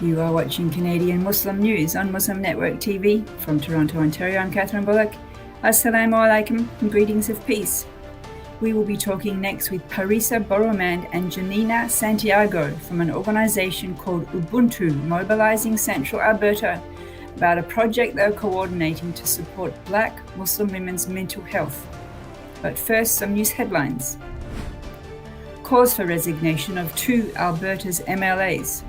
You are watching Canadian Muslim News on Muslim Network TV. From Toronto, Ontario, I'm Catherine Bullock. Assalamu alaikum and greetings of peace. We will be talking next with Parisa Boromand and Janina Santiago from an organisation called UBUNTU, Mobilizing Central Alberta, about a project they're coordinating to support Black Muslim women's mental health. But first, some news headlines. Calls for resignation of 2 Alberta's MLAs.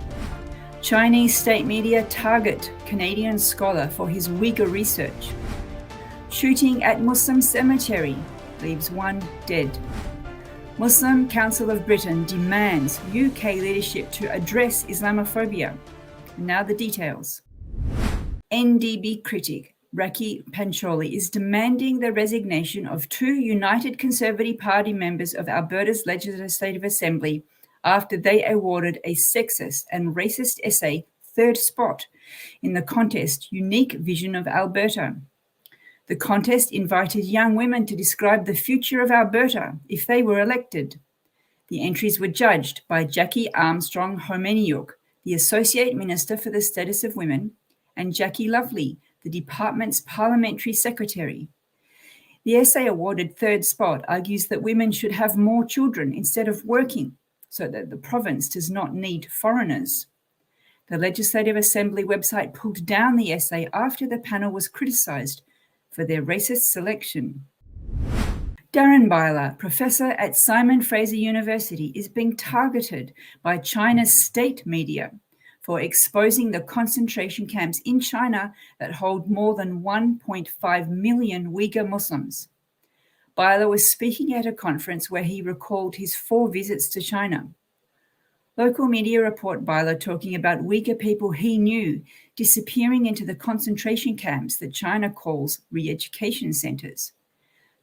Chinese state media target Canadian scholar for his Uyghur research. Shooting at Muslim cemetery leaves 1 dead. Muslim Council of Britain demands UK leadership to address Islamophobia. Now the details. NDP critic Raki Pancholi is demanding the resignation of 2 United Conservative Party members of Alberta's Legislative Assembly after they awarded a sexist and racist essay 3rd spot in the contest Unique Vision of Alberta. The contest invited young women to describe the future of Alberta if they were elected. The entries were judged by Jackie Armstrong Homeniuk, the Associate Minister for the Status of Women, and Jackie Lovely, the department's Parliamentary Secretary. The essay awarded 3rd spot argues that women should have more children instead of working, so that the province does not need foreigners. The Legislative Assembly website pulled down the essay after the panel was criticised for their racist selection. Darren Byler, professor at Simon Fraser University, is being targeted by China's state media for exposing the concentration camps in China that hold more than 1.5 million Uyghur Muslims. Byler was speaking at a conference where he recalled his 4 visits to China. Local media report Byler talking about Uyghur people he knew disappearing into the concentration camps that China calls re-education centers.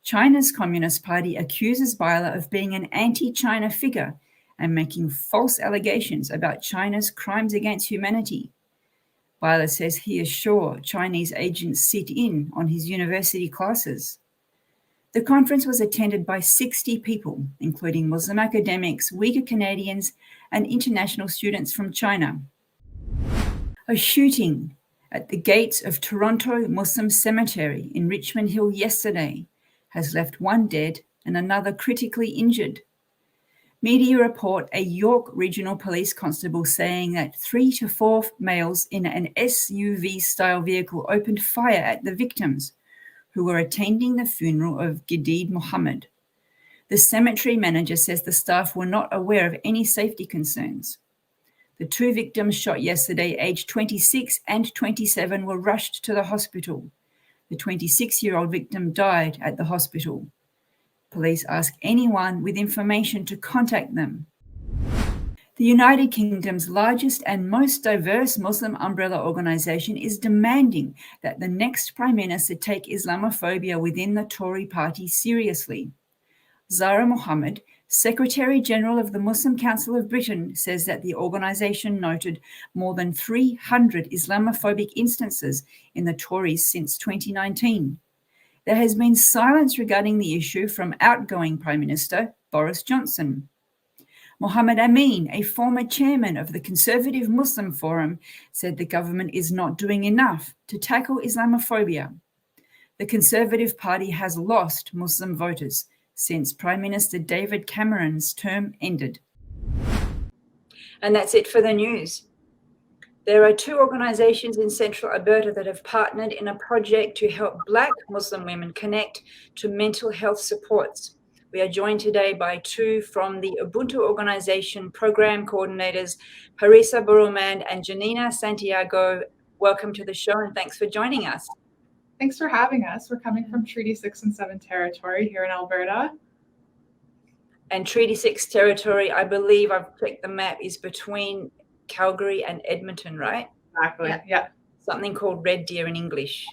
China's Communist Party accuses Byler of being an anti-China figure and making false allegations about China's crimes against humanity. Byler says he is sure Chinese agents sit in on his university classes. The conference was attended by 60 people, including Muslim academics, Uyghur Canadians, and international students from China. A shooting at the gates of Toronto Muslim Cemetery in Richmond Hill yesterday has left 1 dead and another critically injured. Media report a York Regional Police Constable saying that 3 to 4 males in an SUV-style vehicle opened fire at the victims, who were attending the funeral of Gidid Mohammed. The cemetery manager says the staff were not aware of any safety concerns. The 2 victims shot yesterday, aged 26 and 27, were rushed to the hospital. The 26-year-old victim died at the hospital. Police ask anyone with information to contact them. The United Kingdom's largest and most diverse Muslim umbrella organisation is demanding that the next Prime Minister take Islamophobia within the Tory party seriously. Zahra Mohammed, Secretary-General of the Muslim Council of Britain, says that the organisation noted more than 300 Islamophobic instances in the Tories since 2019. There has been silence regarding the issue from outgoing Prime Minister Boris Johnson. Mohammed Amin, a former chairman of the Conservative Muslim Forum, said the government is not doing enough to tackle Islamophobia. The Conservative Party has lost Muslim voters since Prime Minister David Cameron's term ended. And that's it for the news. There are 2 organisations in central Alberta that have partnered in a project to help Black Muslim women connect to mental health supports. We are joined today by 2 from the UBUNTU organisation program coordinators, Parisa Boromand and Janina Santiago. Welcome to the show and thanks for joining us. Thanks for having us. We're coming from Treaty 6 and 7 territory here in Alberta. And Treaty 6 territory, I believe, I've checked the map, is between Calgary and Edmonton, right? Exactly, yeah. Something called Red Deer in English.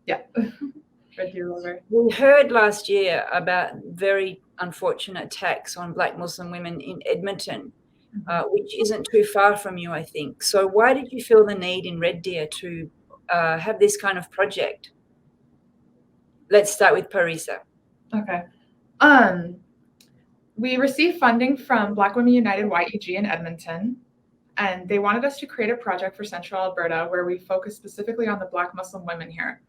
Yeah, Red Deer River. We heard last year about very unfortunate attacks on Black Muslim women in Edmonton, which isn't too far from you, I think. So why did you feel the need in Red Deer to have this kind of project? Let's start with Parisa. Okay. We received funding from Black Women United YEG in Edmonton, and they wanted us to create a project for Central Alberta where we focus specifically on the Black Muslim women here.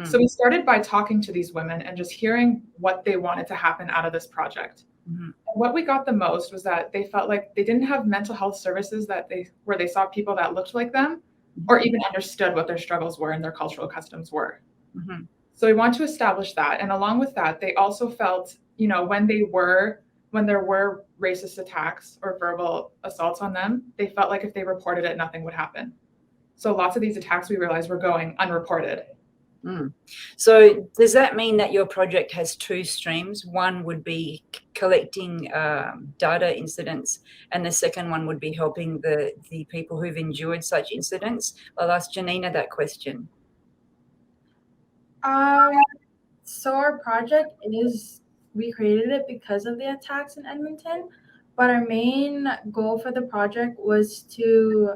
So we started by talking to these women and just hearing what they wanted to happen out of this project. And what we got the most was that they felt like they didn't have mental health services where they saw people that looked like them or even understood what their struggles were and their cultural customs were. So we want to establish that. And along with that, they also felt, when there were racist attacks or verbal assaults on them, they felt like if they reported it, nothing would happen. So lots of these attacks we realized were going unreported. So does that mean that your project has two streams? One would be collecting data incidents, and the second one would be helping the people who've endured such incidents? I'll ask Janina that question. So our project we created it because of the attacks in Edmonton, but our main goal for the project was to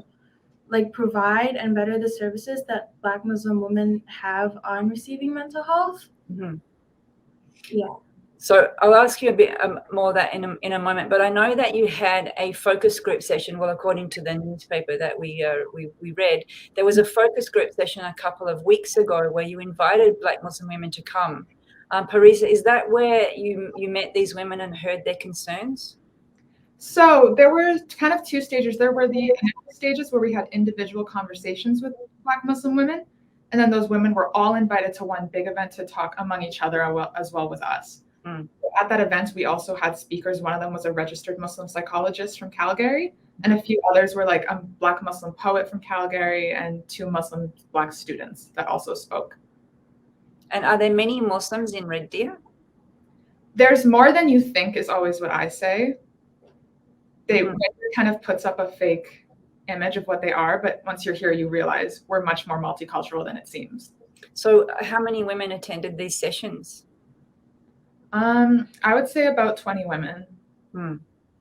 provide and better the services that Black Muslim women have on receiving mental health. Yeah. So I'll ask you a bit more of that in a moment, but I know that you had a focus group session. Well, according to the newspaper that we read, there was a focus group session a couple of weeks ago where you invited Black Muslim women to come. Parisa, is that where you met these women and heard their concerns? So there were kind of two stages. There were the initial stages where we had individual conversations with Black Muslim women, and then those women were all invited to one big event to talk among each other as well with us. At that event, we also had speakers. One of them was a registered Muslim psychologist from Calgary, and a few others were like a Black Muslim poet from Calgary and two Muslim Black students that also spoke. And are there many Muslims in Red Deer? There's more than you think is always what I say. They kind of puts up a fake image of what they are, but once you're here, you realize we're much more multicultural than it seems. So how many women attended these sessions? I would say about 20 women.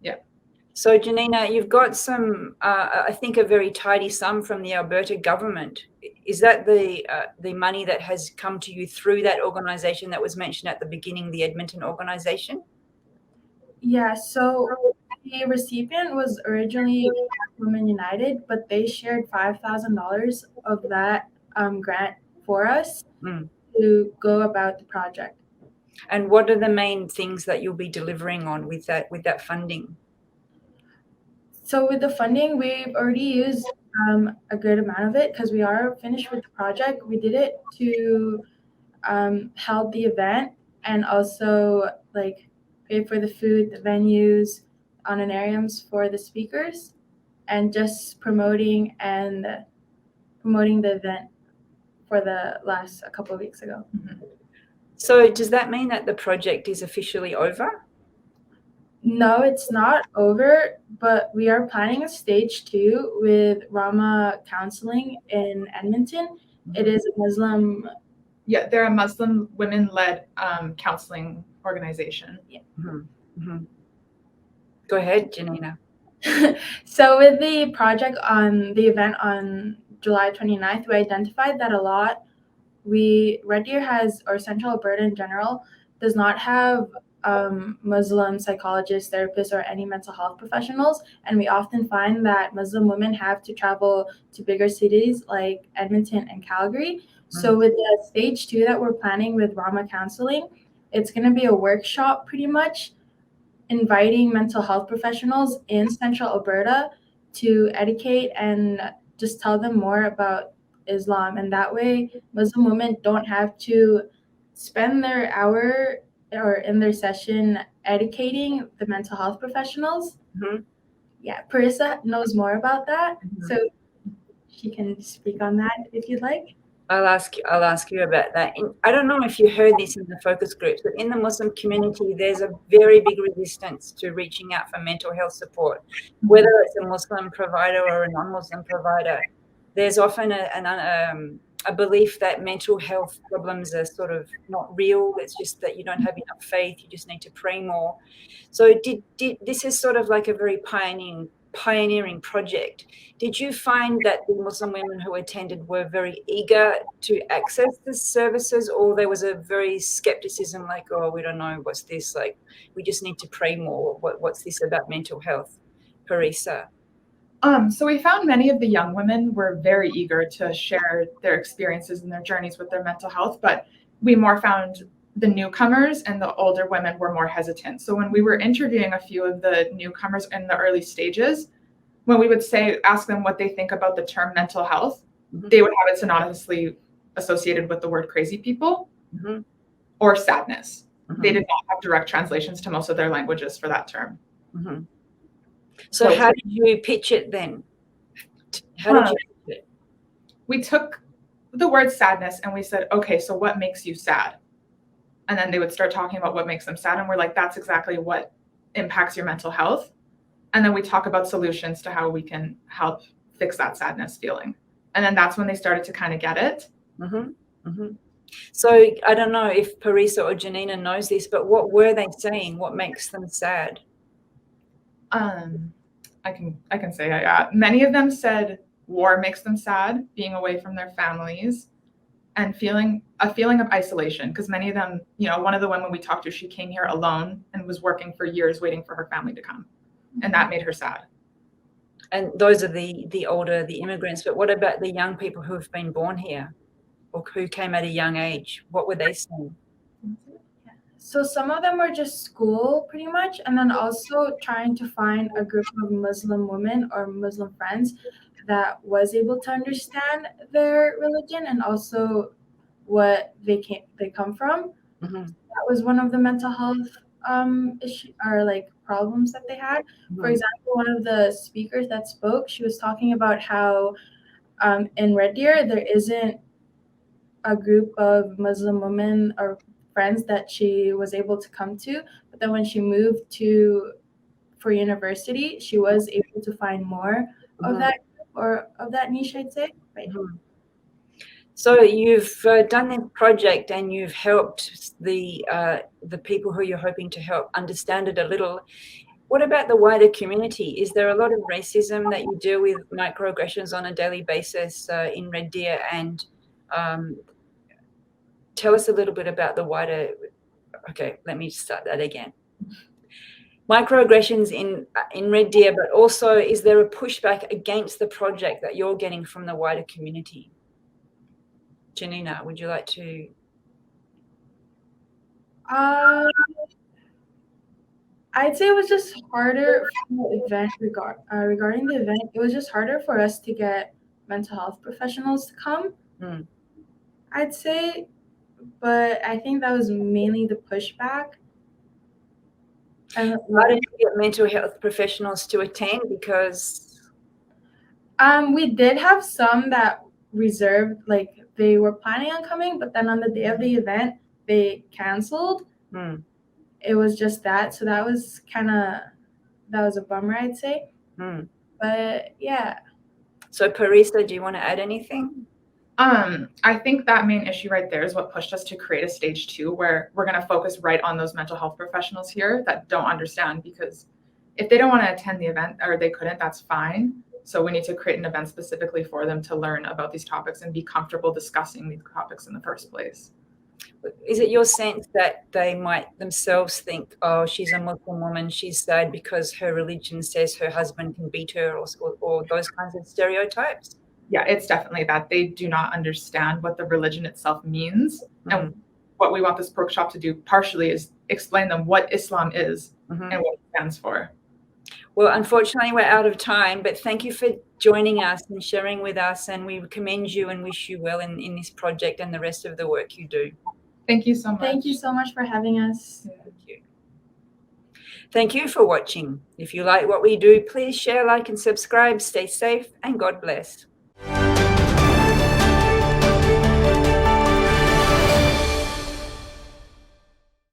Yeah. So Janina, you've got some, I think, a very tidy sum from the Alberta government. Is that the money that has come to you through that organisation that was mentioned at the beginning, the Edmonton organisation? Yeah, so the recipient was originally Women United, but they shared $5,000 of that grant for us to go about the project. And what are the main things that you'll be delivering on with that funding? So with the funding, we've already used a good amount of it because we are finished with the project. We did it to help the event and also pay for the food, the venues, honorariums for the speakers, and just promoting the event for the last couple of weeks ago. So does that mean that the project is officially over? No, it's not over, but we are planning a stage 2 with Rama Counseling in Edmonton. It is a Muslim. Yeah, they're a Muslim women-led counseling organization. Yeah. Go ahead, Janina. So with the project on the event on July 29th, we identified that Red Deer has, or Central Alberta in general, does not have Muslim psychologists, therapists, or any mental health professionals. And we often find that Muslim women have to travel to bigger cities like Edmonton and Calgary. So with the stage 2 that we're planning with Rama Counseling, it's going to be a workshop pretty much inviting mental health professionals in Central Alberta to educate and just tell them more about Islam. And that way Muslim women don't have to spend their hour or in their session educating the mental health professionals. Yeah, Parisa knows more about that, so she can speak on that if you'd like. I'll ask you about that. I don't know if you heard this in the focus groups, but in the Muslim community, there's a very big resistance to reaching out for mental health support, whether it's a Muslim provider or a non-Muslim provider. There's often a belief that mental health problems are sort of not real. It's just that you don't have enough faith. You just need to pray more. So this is sort of like a very pioneering project. Did you find that the Muslim women who attended were very eager to access the services, or there was a very skepticism, like, oh, we don't know, what's this? Like, we just need to pray more. What's this about mental health? Parisa? So we found many of the young women were very eager to share their experiences and their journeys with their mental health, but we more found the newcomers and the older women were more hesitant. So when we were interviewing a few of the newcomers in the early stages, when we would ask them what they think about the term mental health, they would have it synonymously associated with the word crazy people or sadness. They did not have direct translations to most of their languages for that term. So how did you pitch it then? How did you pitch it? We took the word sadness and we said, okay, so what makes you sad? And then they would start talking about what makes them sad. And we're like, that's exactly what impacts your mental health. And then we talk about solutions to how we can help fix that sadness feeling. And then that's when they started to kind of get it. So I don't know if Parisa or Janina knows this, but what were they saying? What makes them sad? I can say many of them said war makes them sad, being away from their families and feeling of isolation. Because many of them, one of the women we talked to, she came here alone and was working for years waiting for her family to come. And that made her sad. And those are the older, the immigrants. But what about the young people who have been born here or who came at a young age? What were they saying? So some of them were just school pretty much, and then also trying to find a group of Muslim women or Muslim friends that was able to understand their religion and also what they come from. That was one of the mental health issue or like problems that they had. For example, one of the speakers that spoke, she was talking about how in Red Deer there isn't a group of Muslim women or friends that she was able to come to, but then when she moved for university, she was able to find more of that or of that niche, I'd say. Right. So you've done this project and you've helped the people who you're hoping to help understand it a little. What about the wider community? Is there a lot of racism that you deal with, microaggressions on a daily basis in Red Deer? And tell us a little bit about the wider. Okay, let me start that again. Microaggressions in Red Deer, but also is there a pushback against the project that you're getting from the wider community? Janina, would you like to? I'd say it was just harder for the event regarding the event. It was just harder for us to get mental health professionals to come. I'd say, but I think that was mainly the pushback. And why did you get mental health professionals to attend? Because we did have some that reserved, like they were planning on coming, but then on the day of the event they canceled. It was just that, so that was a bummer, I'd say. But yeah. So Parisa, do you want to add anything? I think that main issue right there is what pushed us to create a stage 2 where we're going to focus right on those mental health professionals here that don't understand, because if they don't want to attend the event or they couldn't, that's fine. So we need to create an event specifically for them to learn about these topics and be comfortable discussing these topics in the first place. Is it your sense that they might themselves think, oh, she's a Muslim woman, she's sad because her religion says her husband can beat her, or those kinds of stereotypes? Yeah, it's definitely that. They do not understand what the religion itself means. And what we want this workshop to do partially is explain them what Islam is and what it stands for. Well, unfortunately, we're out of time, but thank you for joining us and sharing with us, and we commend you and wish you well in this project and the rest of the work you do. Thank you so much. Thank you so much for having us. Thank you. Thank you for watching. If you like what we do, please share, like, and subscribe. Stay safe, and God bless.